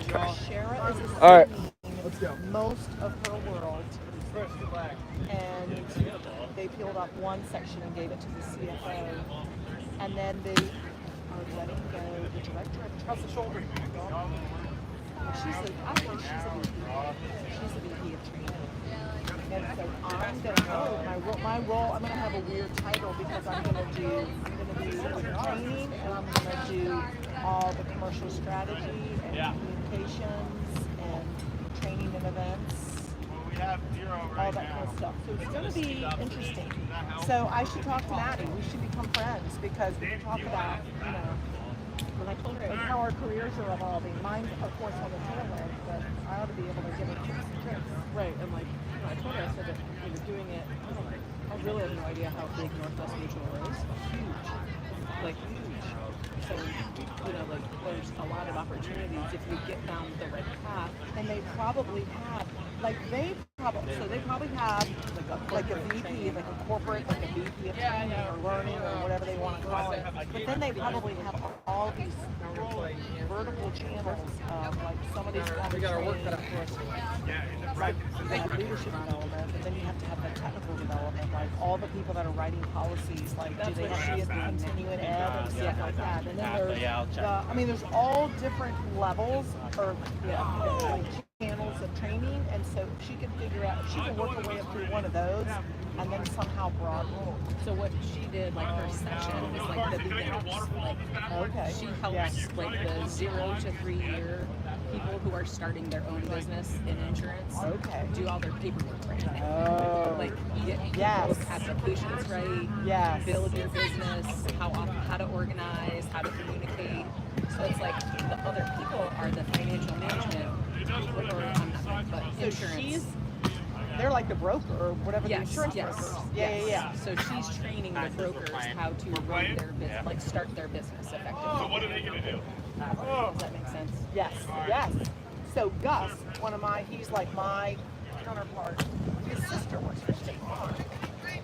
Shara is All right. assuming most of her world, and they peeled off one section and gave it to the CFO, and then they are letting go the director of training. I think she's a VP. She's a VP of training. And so I'm going to go, my role, I'm going to have a weird title because I'm going to do training, and I'm going to do all the commercial strategy and communications and training and events, all that kind of stuff. So it's going to be interesting. So I should talk to Maddie. We should become friends because we can talk about, when I told her how our careers are evolving. Mine, of course, on the tail end, but I ought to be able to give her tips and tricks. Right, and I told her, I said that when you're doing it, I really have no idea how big Northwest Mutual is. Huge. Huge. So, there's a lot of opportunities if you get down the right path. And they probably have, they probably have like a VP, like a corporate, like a VP of training or learning or whatever they want to call it. But then they probably have all these vertical channels of some of these like leadership development, and then you have to have the technical development, like all the people that are writing policies, do they have continuing ed and stuff like that. And then there's all different levels or channels of training, and so she can figure out, she can work her way up through one of those and then somehow broaden. So what she did, her section is the beginners. Okay. She helps the 0 to 3 year people who are starting their own business in insurance. Okay. Do all their paperwork right. Get yes. applications right. Yes. Build your business, how to organize, how to communicate. So it's the other people are the financial management people, or but insurance. They're like the broker or whatever, the insurance brokers. Yeah. So she's training the brokers how to run their business, start their business effectively. So what are they going to do? Does that make sense? Yes. So Gus, he's like my counterpart. His sister works for State Farm.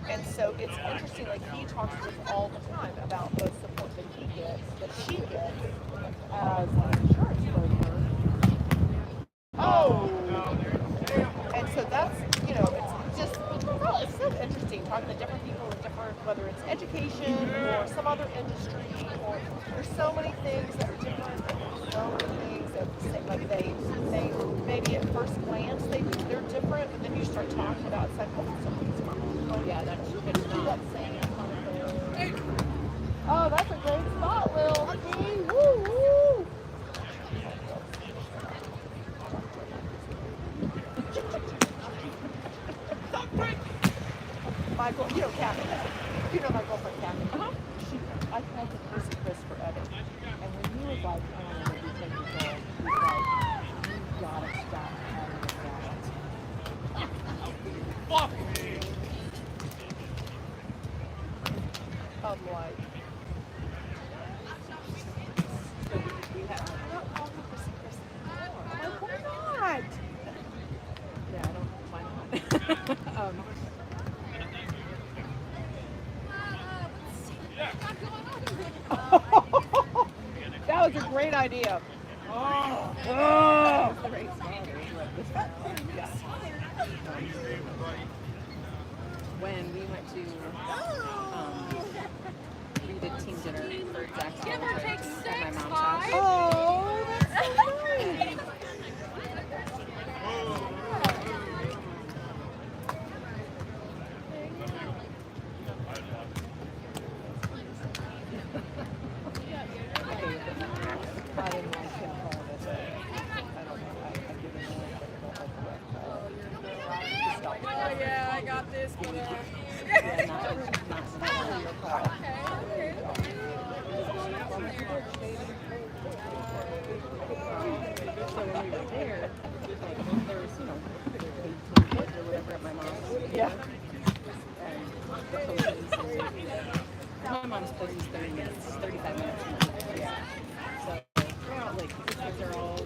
And so it's interesting, he talks to us all the time about the support that she gets as an insurance broker. Oh! And so that's, it's so interesting talking to different people in different, whether it's education or some other industry, or there's so many things that are different, and so many things that they maybe at first glance they're different, but then you start talking about it's something's wrong. Yeah, that's not saying something. Oh, that's a great spot, Lil. Woo woo. Michael, Kathy. You know my girlfriend, Kathy. I called her Chris forever. And when he was like, I don't know, you take your dog, he was like, you gotta stop having that. Fuck! I'm like, we have, I don't call her Chris. I'm like, why not? Yeah, I don't, why not? That was a great idea. When we went to we did team dinner for Jack's at my mom's house. Oh, that's so nice. I didn't like him calling it. I don't know. I give him Oh yeah, I got this one. So when we were there, there was, 18 kids or whatever at my mom's. Yeah. And the coaches. My mom's place is 30 minutes, 35 minutes from my place. Yeah. So, the kids are all,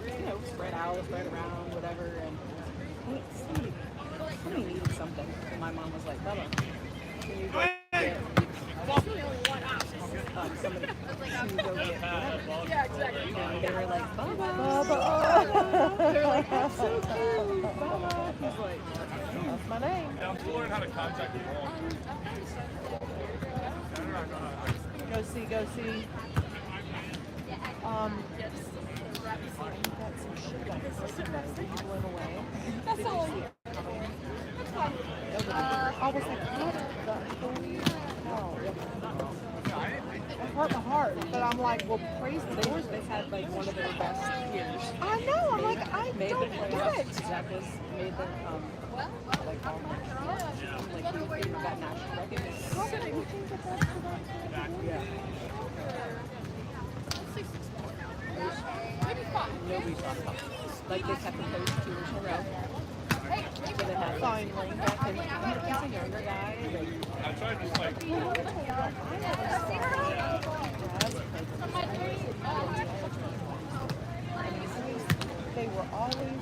spread out, spread around, whatever. And somebody needed something. And my mom was like, Bubba, can you go get somebody to go get whatever? Yeah, exactly. And they were like, Bubba. They're like, that's so cute. Bye. He's like, That's my name. Yeah, I'm still learning how to contact people. Go see. We've got some shit up there. He went away. That's all. That's fine. I was like, what the holy hell? It hurt my heart. But I'm like, well, praise the Lord. they've had like one of their best years. I know. I'm like, I Made don't them get it. Zach has made them like all like he got national recognition. How did you think that that's the right thing to do? Yeah. Nobody talked about it. Like they kept the coach 2 years in a row. So they had Finally. he's a younger guy. Like, I tried to just like, They were always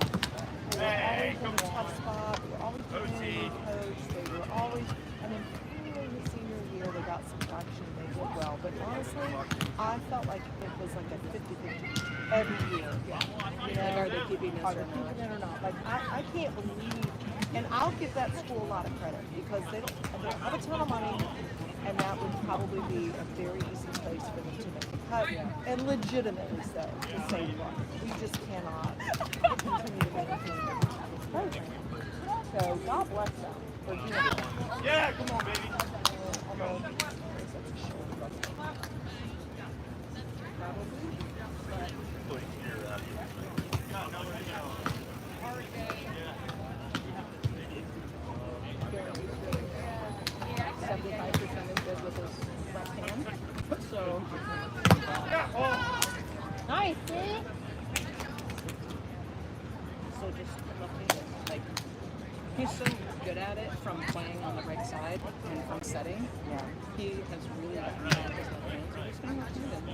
in a tough spot. They were always playing coach. They were always, and then finally his senior year, they got some traction. They did well. But honestly, I felt like it was like a 50-50 every year. Yeah. You know, like, are they keeping this are they or keeping not? it or not? Like, I can't believe, and I'll give that school a lot of credit because they don't have a ton of money, and that would probably be a very easy place for them to make a cut, and legitimately so, to say, look, we just cannot continue to maintain this program. So God bless them for doing that. yeah, come on, baby. Although, it's such a shame. So, Nice, see? so just looking like he's so good at it from playing on the right side and from setting. Yeah. He has really gotten bad his left hand. So just gonna do them.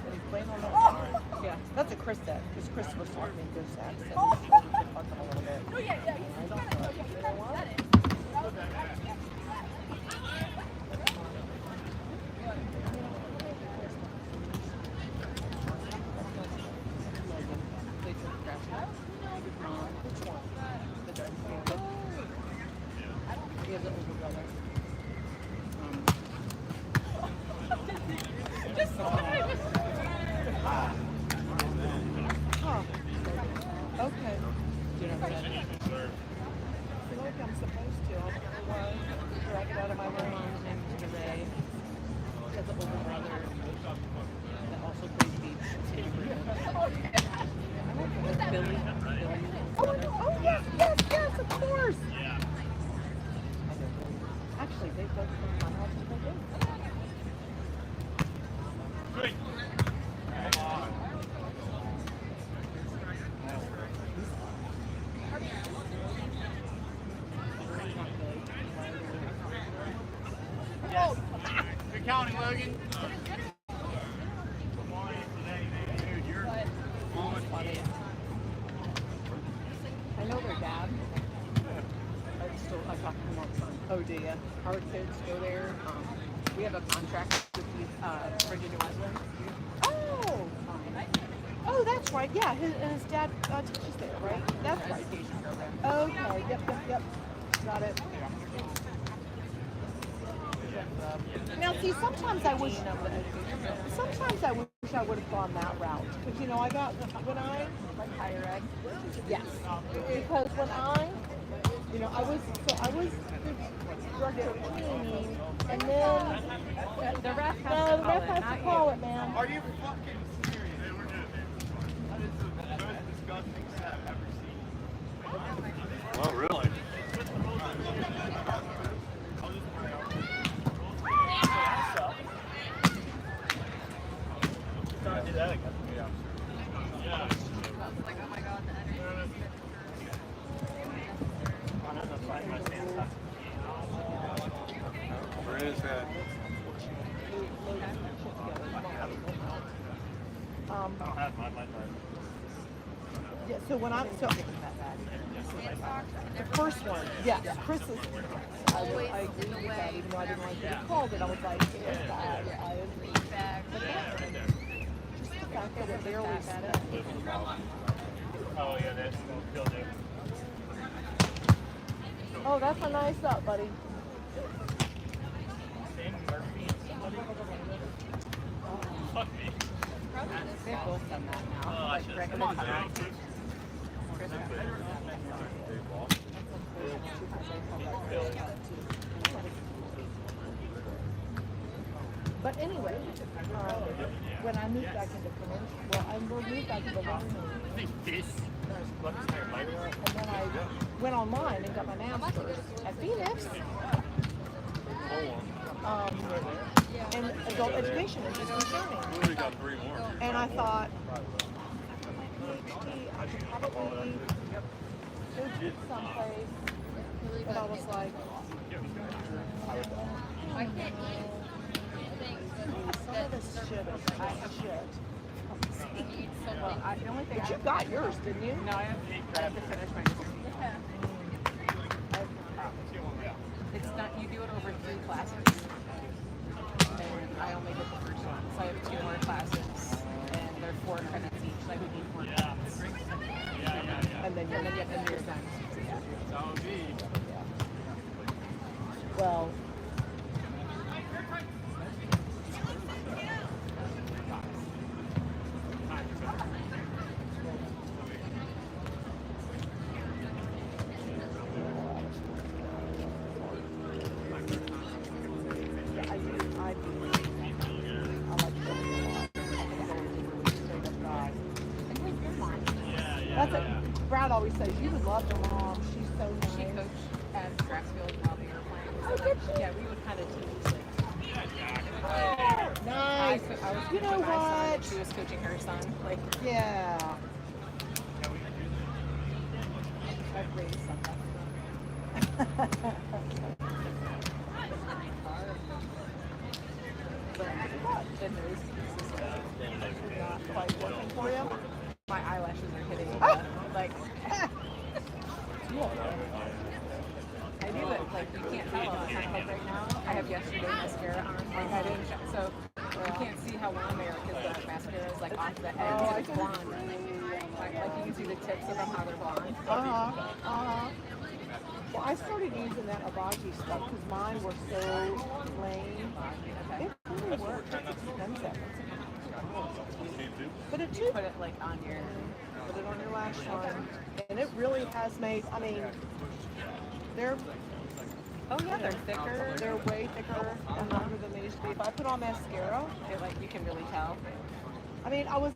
And he's playing on that side. Yeah. That's what Chris said, because Chris was talking in good sense. And he said he could fuck him a little bit. Oh, yeah. I don't know. You know what? They took grass. Which one? The dark he has an older brother. Huh. Okay. Do you know who that is? I feel like I'm supposed to. I don't know why. Drag it out of my My room. mom's name is Ray. He has an older brother that also plays beach. Billy. Oh, yes, of course. Actually, they both come to my house to play games. Great. Come on. Yes. Good counting, Logan. Dude, you're Funny. I know their dad. I talk to him all the time. Oh, do you? Our kids go there. We have a contract with the Virginia Wesleyan. Oh. Oh, that's right. Yeah, his dad teaches there, right? That's right. Education program. Okay. Yep. Got it. Now, see, sometimes I wish I would have gone that route because I got when I like higher ed. Yes, because when I was the director of cleaning, and then The ref the ref has to call it, man. Are you fucking serious? That is the most disgusting set I've ever seen. Oh, really? Don't do that again. Yeah. Where is that? I don't have my Yeah, so when the first one, yes, Chris is. I agree with that, even though I didn't like that he called it. I was like, I agree. But that one, just the fact that it barely Oh yeah, that's killed it. Oh, that's a nice up, buddy. Fuck me. They've both done that now. Oh, I Like, should. Rick Come and on, Tom. Jack. But anyway, when I moved back into commercial, well, I moved back into learning, and then I went online and got my master's at Phoenix in adult education and business learning. We got 3 more. And I thought, PhD, I could probably go to someplace. But I was like, some of this shit is shit. The only thing But you got yours, didn't you? No, I have to finish my degree. It's not, you do it over 3 classes. And I only did the first one. So I have 2 more classes. And they're 4 credits each. So I would need 4 credits. And then you're done. well. That's it. Brad always says, you would love your mom. She's so nice. She coached at Grassfield while we were playing. Oh, did she? Yeah, we would kind of tease like. Nice. I was You know coaching my son, what? and she was coaching her son. Like, Yeah. I've raised some. the nose piece is Not quite working for you. my eyelashes are hitting. Like, I do it. Like, you can't tell all the time. Like right now, I have yesterday mascara on. Like I didn't. So you can't see how long they are because the mascara is like off the edge. Oh, I It's can blonde. Like you can see the tips of them how they're blonde. Well, I started using that Avaji stuff because mine were so lame. It really worked. It's expensive. But it too. Put it like on your. Put it on your lash line. And it really has made, I mean, they're, Oh yeah, they're thicker. they're way thicker and longer than they used to be. If I put on mascara, They're like you can really tell. I mean, I was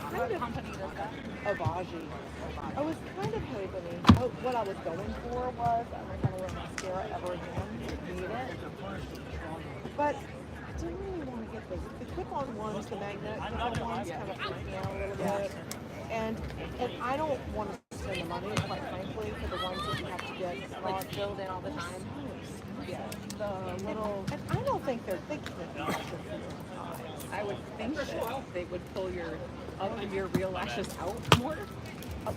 What kind of company does that? Avaji. I was kind of hoping, what I was going for was I'm not going to wear mascara ever again. Need it. But I didn't really want to get the clip-on ones, the magnet clip-on ones, kind of freak me out a little bit. And I don't want to spend the money, quite frankly, for the ones that you have to get Like filled in all the time. Yeah, the little. And I don't think they're thinking of I would think that they would pull your real lashes out more.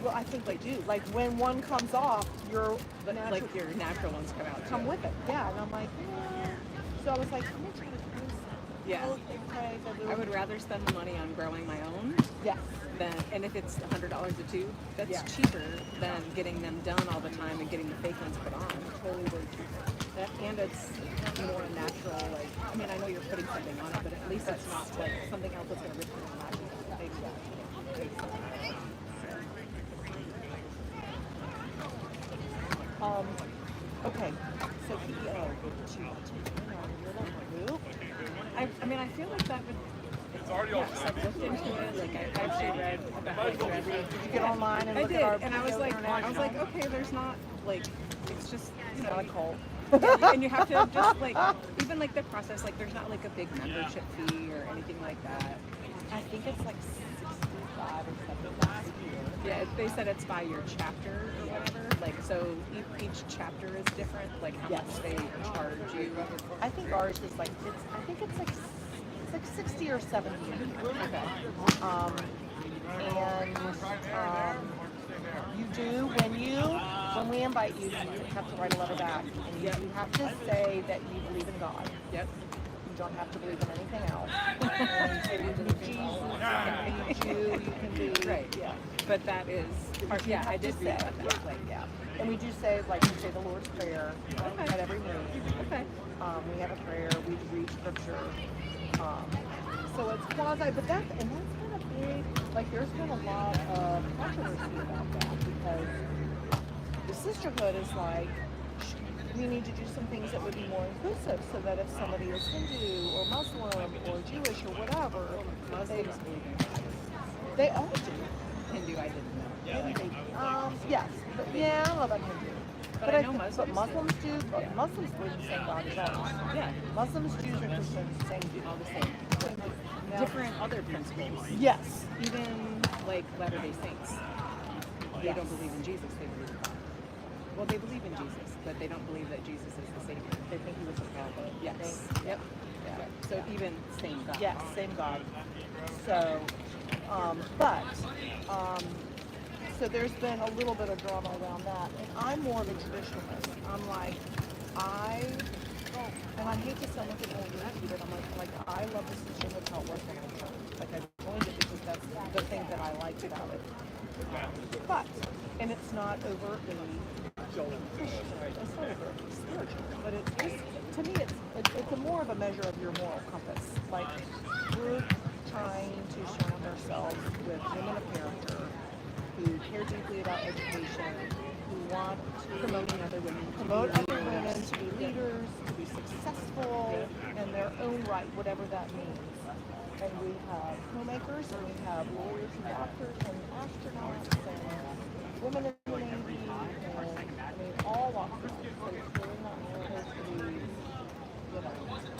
Well, I think they do. Like when one comes off, your Like your natural ones come out. come too. with it. Yeah, and I'm like, so I was like, I'm gonna try to do this. Yeah. Okay, I would rather spend the money on growing my own Yes. than, and if it's $100 a tube, that's Yeah. cheaper than getting them done all the time and getting the fake ones put on. Totally way cheaper. And it's more natural. Like, I mean, I know you're putting something on it, but at least it's not like something else that's going to rip your lashes out. Okay. So PEO. I mean, I feel like that would. It's already all Yes, I've looked into it. Like, I actually read about Did you get online and I look did, at our and I was PEO like, International? okay, there's not like, it's just, you know, Not a cult. yeah, and you have to just like, even like the process, like, there's not like a big membership fee or anything like that. I think it's like 65 or 75 a year. Yeah, they said it's by your chapter or whatever. Like, so each chapter is different. Like how Yes. much they charge you. I think ours is like it's like 60 or 70. Okay. And you do when we invite you, you have to write a letter back, and you have to say that you believe in God. Yep. You don't have to believe in anything else. You can be Jesus, you can be Jew, you can be Right. Yeah. But that is part. Yeah, I did read about that. Like, yeah. And we do say, like, we say the Lord's Prayer at every meeting. Okay. We have a prayer. We read scripture. So it's quasi, but that's been a big. Like, there's been a lot of controversy about that because the sisterhood is like, we need to do some things that would be more inclusive, so that if somebody is Hindu or Muslim or Jewish or whatever, they all do. Hindu, I didn't know. Yes, but yeah, I don't know about Hindu. But I know Muslims But do. Muslims do. But Muslims believe the same God as ours. Yeah. Muslims, Jews, and Christians, same do. All the same. Now- Different other principles. Yes. Even like Latter-day Saints. They Yes. don't believe in Jesus, they believe in God. Well, they believe in Jesus, but they don't believe that Jesus is the Savior. They think he was a prophet. Yes. Yep. Yeah. So even same God. Yes, same God. So, so there's been a little bit of drama around that, and I'm more of a traditionalist. I'm like, and I hate to sound like an old lady, but I'm like, I love the sisterhood how it works on my church. Like, I joined it because that's the thing that I liked about it. And it's not overtly Christian, it's not overtly spiritual, but it is, to me, it's a more of a measure of your moral compass. Like, we're trying to surround ourselves with women of character who care deeply about education, who want to promote other women to be leaders, to be successful in their own right, whatever that means. And we have homemakers, and we have lawyers and doctors and astronauts and women in the Navy, and I mean all walks of life. So it's really not supposed to be,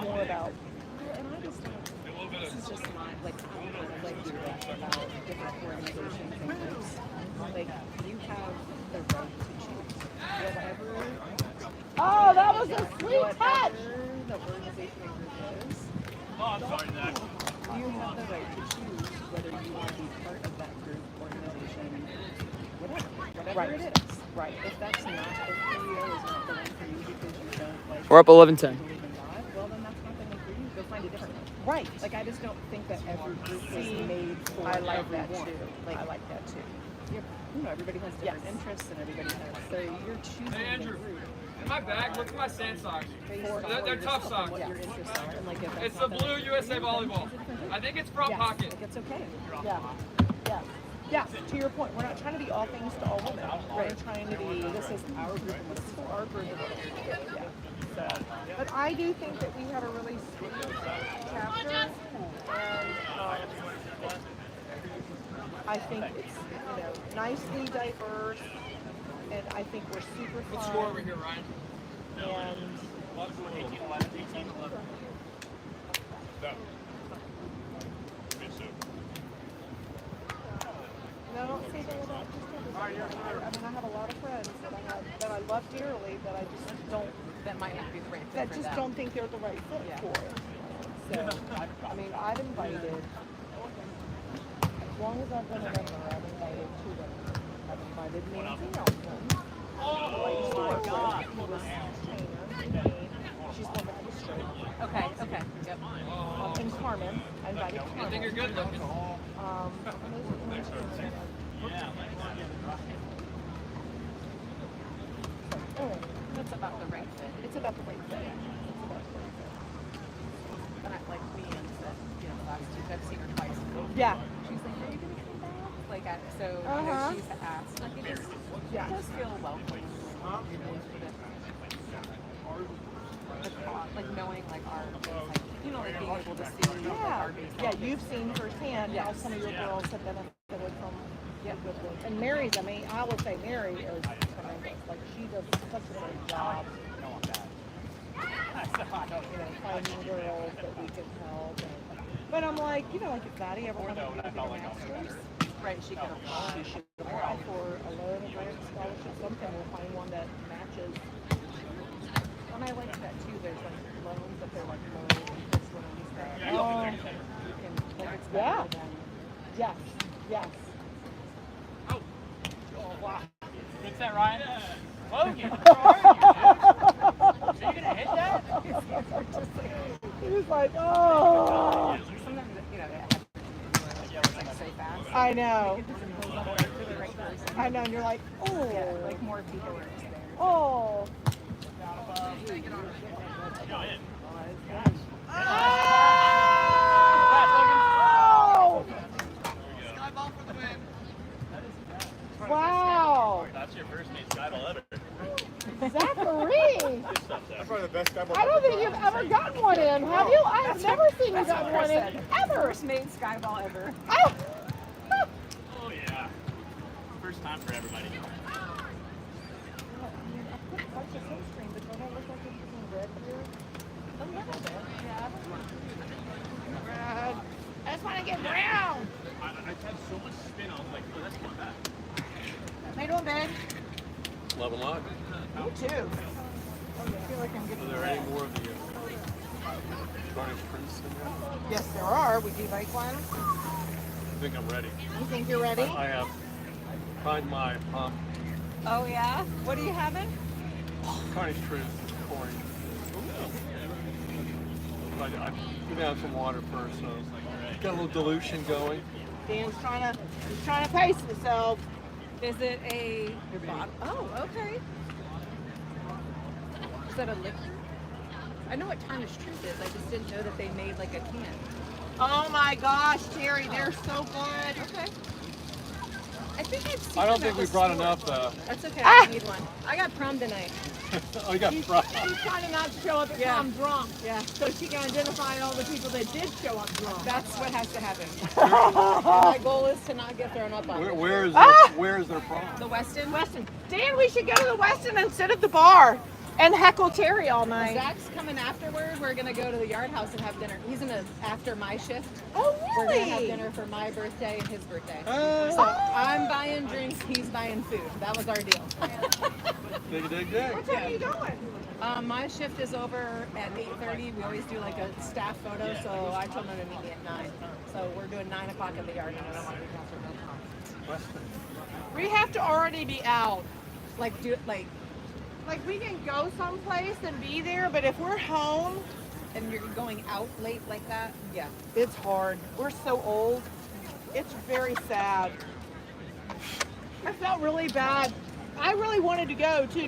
more about. And I just don't, this is just my, like, I'm kind of like curious about different organizations and groups. Like, you have the right to choose. Whatever. Oh, that was a sweet touch! Whatever the organization or group is, Oh, I'm sorry, Zach. you have the right to choose whether you want to be part of that group, organization, whatever it is. Right. If that's not, if Julio is not the one for you because you don't like We're up 11-10. believe in God, well then that's not the one for you. Go find a different one. Right. Like, I just don't think that every group is made for I like that everyone. too. Like, I like that too. everybody has different Yes. interests and everybody has. So you're choosing Hey, Andrew. the group In my bag, look at my sand socks. based on They're tough yourself socks. and what your interests are. And like, if that's It's the not blue right for USA you, then volleyball. choose a different group. I think it's front Yes. pocket. Like, it's okay. Yeah. Yeah. Yeah. To your point, we're not trying to be all things to all women. We're trying to be, this is our group and this is for our group. Yeah. So, but I do think that we had a really sweet chapter, and I think it's, nicely diverse, and I think we're super fun. Let's score over here, Ryan. And no, don't say that about just everybody. I mean, I have a lot of friends that I love dearly, that I just don't, That might not be the right fit that for just them. don't think they're the right fit Yeah. for it. So, I mean, I've invited, as long as I've been a member, I've invited 2 women. I've invited Nancy Nelson. Oh my God. Who was trainer. She's one that was straight. Okay. Yep. And Carmen. I invited Carmen. I think you're good looking. It's about the right fit. It's about the right fit. And I, like me and said, the last 2 I've seen her twice. Yeah. She's like, are you gonna come back? Like, so Uh-huh. she's asked. Like, it does feel welcome. Like knowing like our, like, like being able to see like, Yeah. our base. Yeah, you've seen firsthand how some of your girls have benefited from good things. And Mary's, I mean, I would say Mary is tremendous. Like, she does such a great job. Finding girls that we can help. But I'm like, like if Maddie ever wanted to get a master's, Right, she could apply. she should apply for a loan, a grant, scholarship, something. We'll find one that matches. And I like that too. There's like loans that they're like low interest loans that you can like it's better than Yes. Oh, wow. What's that, Ryan? Logan, how are you? He was like, oh. Sometimes, you know, they have to like so fast. I know. It doesn't hold up to the right person. I know. And you're like, oh. Yeah, like more people are just there. Oh. Oh! Wow. That's your first mate skyball ever. Zachary. That's probably the best skyball. I don't think you've ever gotten one in, have you? I've never seen you gotten one in, ever. First made skyball ever. Oh. Oh yeah. First time for everybody. I just want to get brown. I had so much spin, I was like, oh, that's not bad. How you doing, babe? Love and luck. Me too. I feel like I'm Are getting there any more of the Spanish prints in there? Yes, there are. Would you like one? I think I'm ready. You think you're ready? I have tried my pump. Oh yeah? What are you having? Carnage Truth pouring. I put down some water first, so got a little dilution going. Dan's trying to pace himself. Is it a bottle? Oh, okay. Is that a liquor? I know what Tarnish Truth is. I just didn't know that they made like a can. Oh my gosh, Terry, they're so good. Okay. I think I've seen I don't them think at we the brought store. enough. That's okay. Ah! I don't need one. I got prom tonight. Oh, you got She's fries. trying to not show up at Yeah. prom drunk, Yeah. so she can identify all the people that did show up drunk. That's what has to happen. And my goal is to not get thrown up on. Where is their prom? The Westin. Weston, Dan, we should go to the Weston and sit at the bar and heckle Terry all night. Zach's coming afterward. We're gonna go to the Yard House and have dinner. He's gonna after my shift. Oh, We're really? gonna have dinner for my birthday and his birthday. Oh. So I'm buying drinks, he's buying food. That was our deal. Dig, dig, What dig. time are you going? My shift is over at 8:30. We always do like a staff photo, so I told him to meet me at 9. So we're doing 9 o'clock at the Yard House. Weston. We have to already be out. Like do it like, Like, we can go someplace and be there, but if we're home, and you're going out late like that. Yeah. it's hard. We're so old. It's very sad. I felt really bad. I really wanted to go too.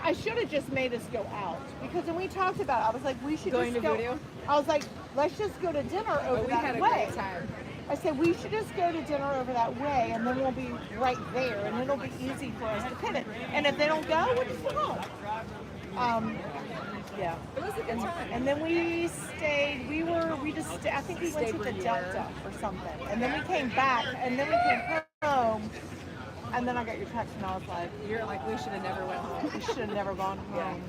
I should have just made us go out because when we talked about it, I was like, we should Going just to go. Voodoo? I was like, let's just go to dinner over But we that had a way. great time. I said we should just go to dinner over that way, and then we'll be right there, and it'll be easy for us to pivot. And if they don't go, we'll just go home. Yeah. It was a good time. And then we stayed. I think we went to the Stayed Delta or something. And then we came back, and then we came home. And then I got your text, and I was like, You're like, we should have never went home. we should have never gone home.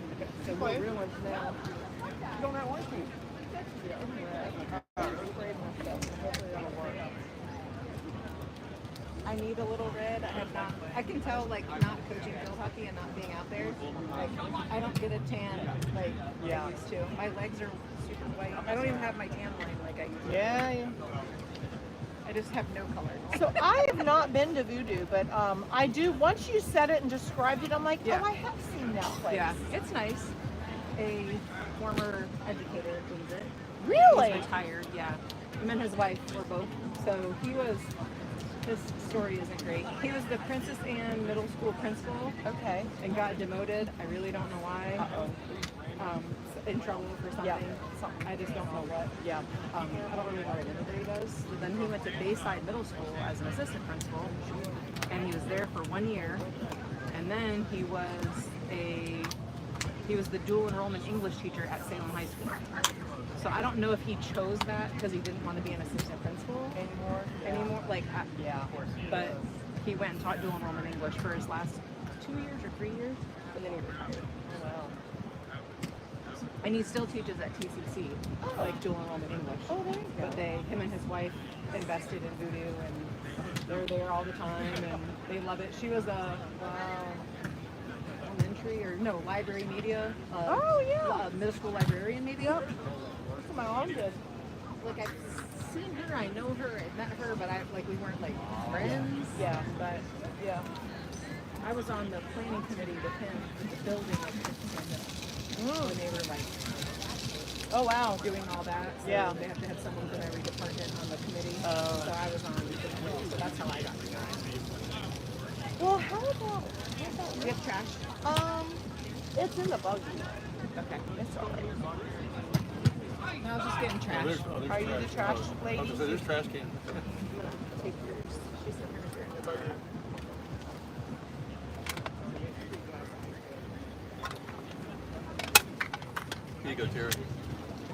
So we're ruined now. You don't have one key. I need a little red. I can tell like not coaching field hockey and not being out there. Like I don't get a tan like I used to. My legs are super white. I don't even have my tan line like I used to. Yeah. I just have no color. So I have not been to Voodoo, but I do. Once you said it and described it, I'm like, Yeah. oh, I have seen that place. Yeah, it's nice. A former educator owns it. Really? He's retired, yeah. Him and his wife were both. So his story isn't great. He was the Princess Anne Middle School principal Okay. and got demoted. I really don't know why. In trouble for something. Yeah. I just don't know what. Yeah. I don't really know what anybody does. So then he went to Bayside Middle School as an assistant principal, and he was there for 1 year. And then he was the dual enrollment English teacher at Salem High School. So I don't know if he chose that because he didn't want to be an assistant principal anymore. Like, Yeah. but he went and taught dual enrollment English for his last 2 years or 3 years, and then he retired. Oh, wow. And he still teaches at TCC, like dual enrollment English. Oh, there you go. But him and his wife invested in Voodoo, and they're there all the time, and they love it. She was a library media. Middle school librarian, maybe. Yep. That's what my mom did. Like I've seen her, I know her, I met her, but we weren't like friends. Yeah. But Yeah. I was on the planning committee with him in the building of the when they were like Oh wow. doing all that. So Yeah. they have to have someone from every department on the committee. Oh. So I was on the committee. So that's how I got to know. Well, how about You have trash? it's in the buggy. Okay. It's all right. No, I was just getting trash. There's Are you the trash I was lady? gonna say, there's trash can. Take yours. She's in her. Here you go, Terry.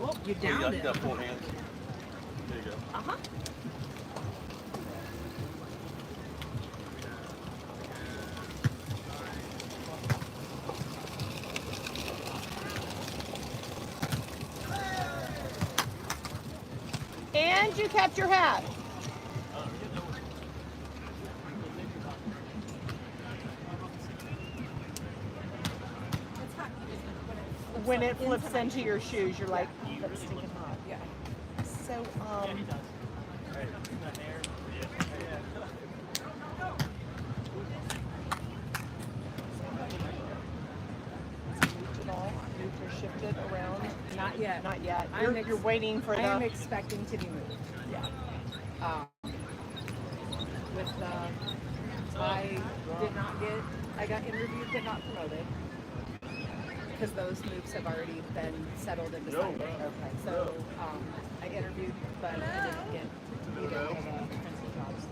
Well, you Oh, downed you it. got full hands. There you go. Uh-huh. And you kept your hat. When it flips into your shoes, you're like, that's stinking hot. Yeah. So, moved it all, moved or shifted around. Not yet. Not yet. I'm You're waiting for I am the. expecting to be moved. Yeah. With I got interviewed but not promoted because those moves have already been settled and decided. Okay. So I interviewed but I didn't get either of the principal jobs.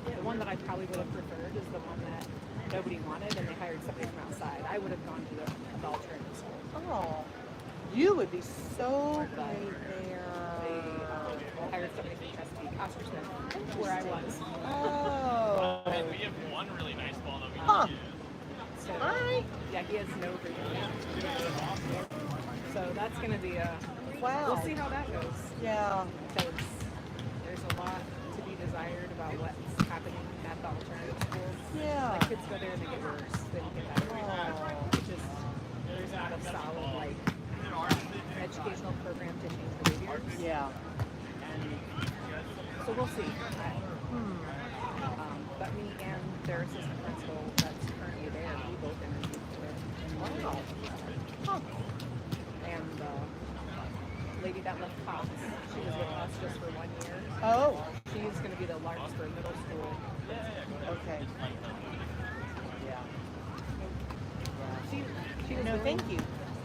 The one that I probably would have preferred is the one that nobody wanted and they hired somebody from outside. I would have gone to the alternative school. Oh, you would be so great there. They hired somebody from Chesapeake, Oscar Smith, where I was. Oh. We have one really nice ball that we Huh. So, All right. yeah, he has no reason. So that's going to be a. Wow. We'll see how that goes. Yeah. Because there's a lot to be desired about what's happening at the alternative schools. Yeah. Like kids go there and they get worse, they don't get better. Oh. It's just there's not a solid like educational program to change behaviors. Yeah. And so we'll see. But me and their assistant principal that's currently there, we both interviewed for it. Wow. Huh. And the lady that left Cox, she was with us just for 1 year. Oh. She is going to be the Larkspur Middle School. Okay. Yeah. She was No, willing thank you. to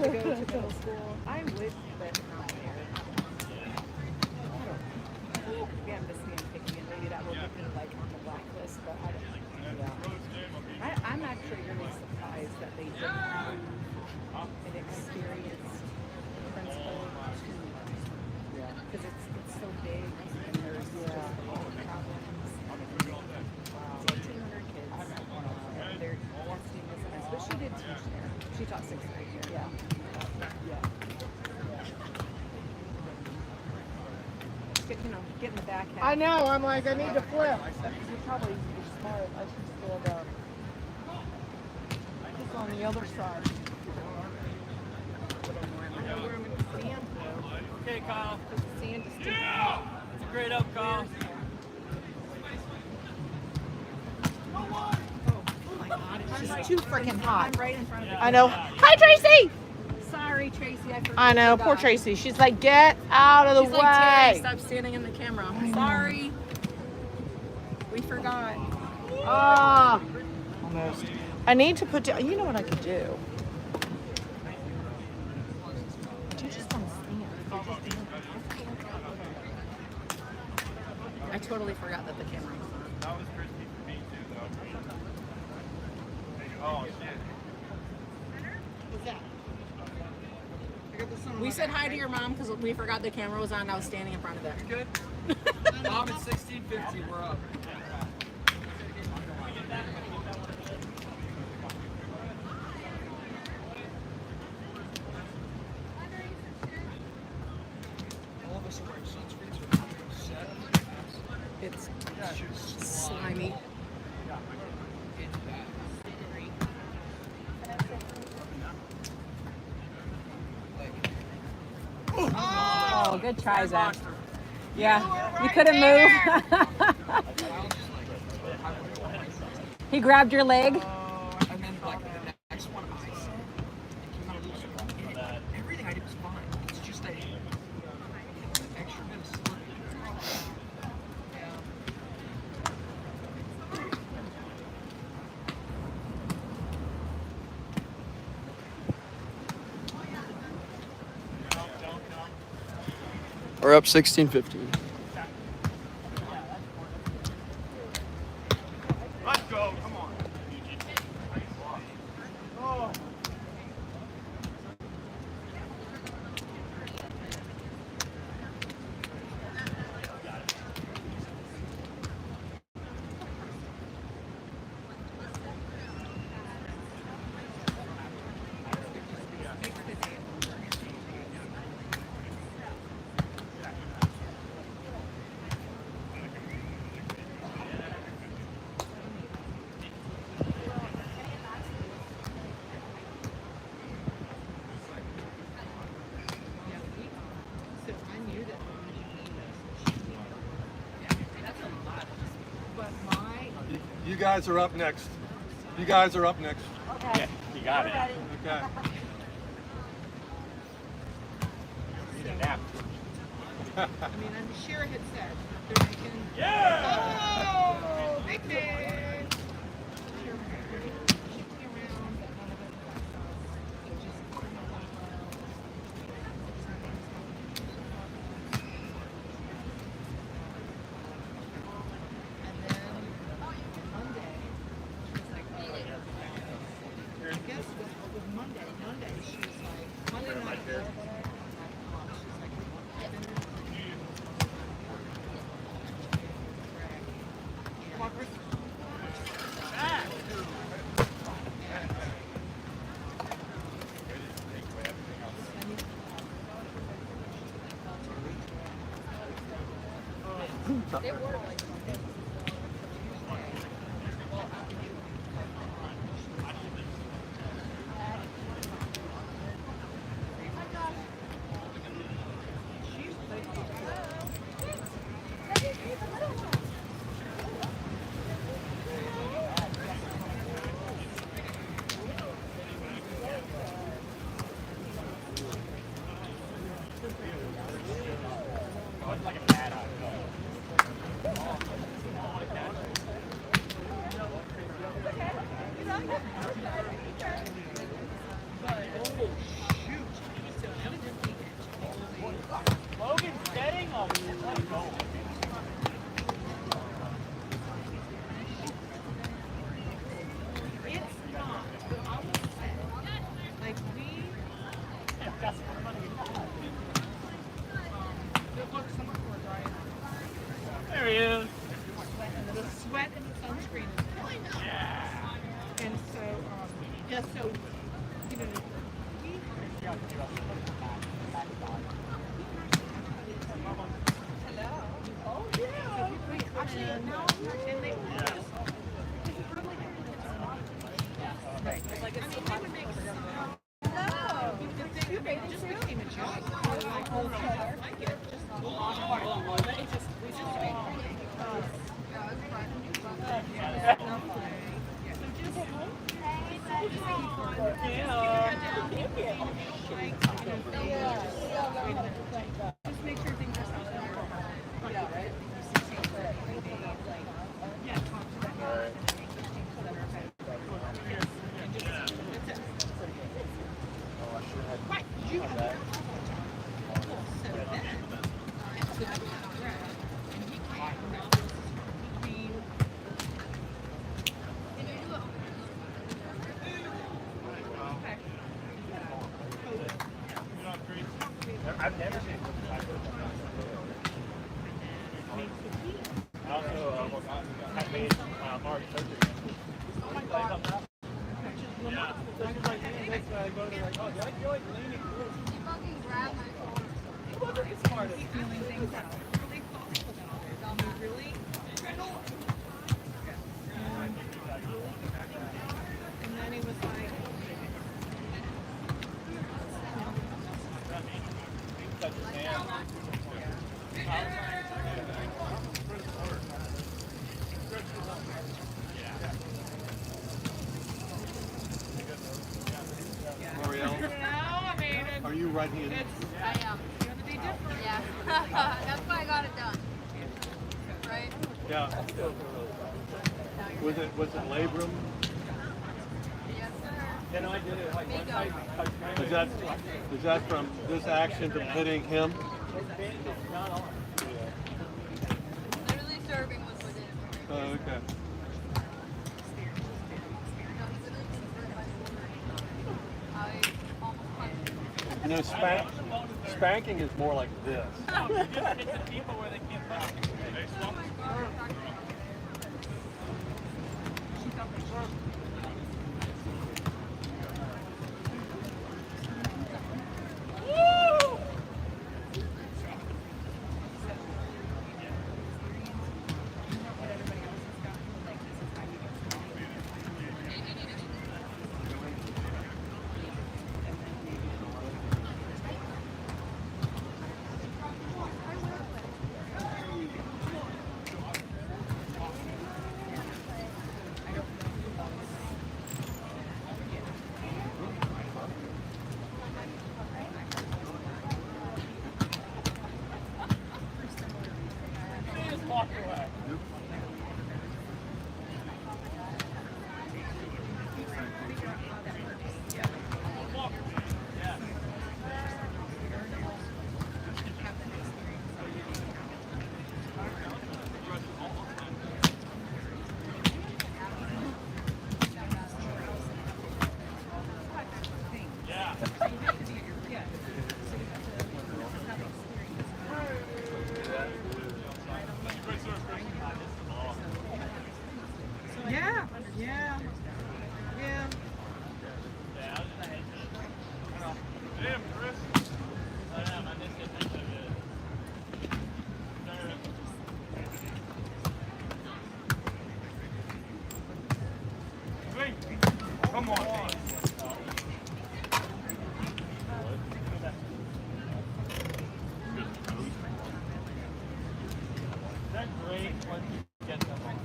go to middle school. I would, but not there. Maybe I'm just being picky, and maybe that will get me like on the blacklist, but I don't. I'm actually really surprised that they didn't move an experienced principal to, because it's so big and there's just a lot of problems. It's 1,800 kids, and they're testing this mess. But she did teach there. She taught 6th grade here. Yeah. Yeah. Get in the back half. I know. I'm like, I need to flip. You're probably smart. I should stand up. Just on the other side. I know where I'm going to stand though. Okay, Kyle. Because the sand is too It's a great up, Kyle. Oh my God, it's just Too freaking hot. I'm right in front of it. I know. Hi, Tracy. Sorry, Tracy. I know. Poor Tracy. She's like, get out of the She's way. like, Terry, stop standing in the camera. Sorry. We forgot. Ah. Almost. I need to put down. You know what I could do? You just don't stand. I totally forgot that the camera was on. That was crispy for me too, though. Oh shit. What's that? We said hi to your mom because we forgot the camera was on. I was standing in front of it. Good. Mom, it's 1650. We're up. All of us are wearing sunscreens. It's slimy. Oh, good try, Zach. Yeah, you couldn't move. He grabbed your leg. And then like the next are up 16-15. Let's go. Come on. Oh. You guys are up next. You guys are up next. Okay. You got it. Okay. Need a nap. I mean, I'm sure had said they're making. Yeah! Oh, big man! There he is. The sweat and the sunscreen is killing us. Yeah. And so, yeah, so, you know, we hello. Oh, yeah. So we actually, now, and they right. Like, it's they would make hello. They just became a job. Like, oh, I like it. Just a just make sure things are set. Yeah, right. Yeah, talk to them. What? You have that. So then, and he came I've never seen it. I also had made Mark surgery. oh my God. Yeah. So she's like, hey, that's why I go to like, oh, do I feel like leaning forward? You fucking grab my phone. Well, it's smart. Feeling things out. Really thoughtful about it. Really. And then he was like, L'Oreal, are you right-handed? I am. Yeah. That's why I got it done. Right? Yeah. Was it labrum? Yes, sir. Yeah, no, I did it like one time. Is that from this action from hitting him? Literally serving was within. Oh, okay. I almost punched. You know, spanking is more like this. Oh my god. Yeah, yeah, yeah. Damn, Chris. Come on. Is that great once you get them on?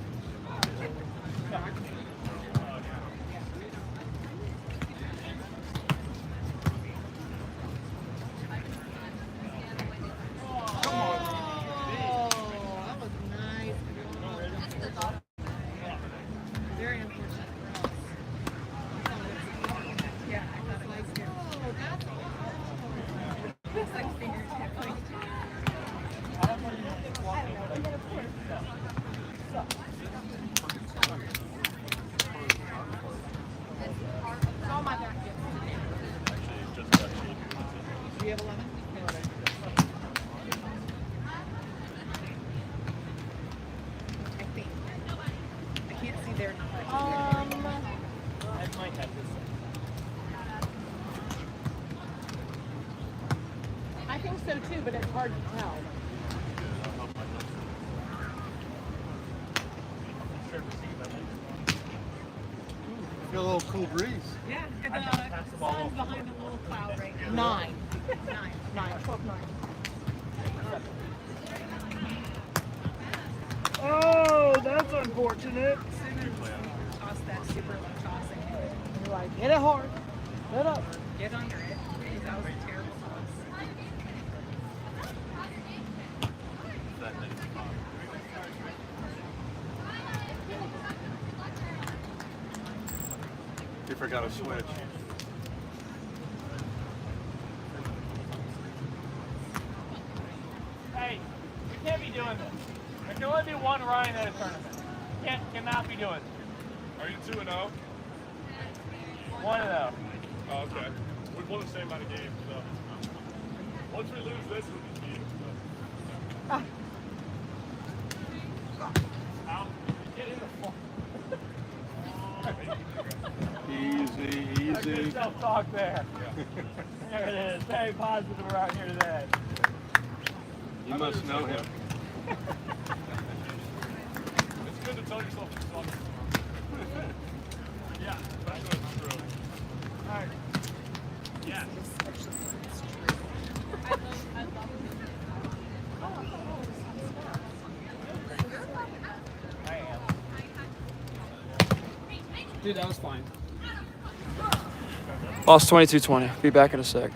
Oh, that was nice. Very unfortunate for us. Yeah, I thought it was good. Oh, that's awesome. It's like fingertip. It's all my back. Do you have 11? I think. I can't see their number. I might have this. I think so too, but it's hard to tell. Feel a little cool breeze. Yeah, the sun's behind a little cloud right now. 9. 12, 9. Oh, that's unfortunate. Toss that super low tossing. You're like, hit it hard. Hit it up. Get under it. Because that was a terrible toss. You forgot a switch. Hey, we can't be doing this. There can only be one Ryan at a tournament. Cannot be doing this. Are you 2-0? 1-0. Oh, okay. We've won the same amount of games, so. Once we lose this, we'll just beat them. Al, get in the phone. Easy, Good easy. self-talk there. There it is. Very positive around here today. You must know him. It's good to tell yourself you suck. Yeah, that's what it's true. All right. Yeah. I am. Dude, that was fine. Lost 22-20. Be back in a sec.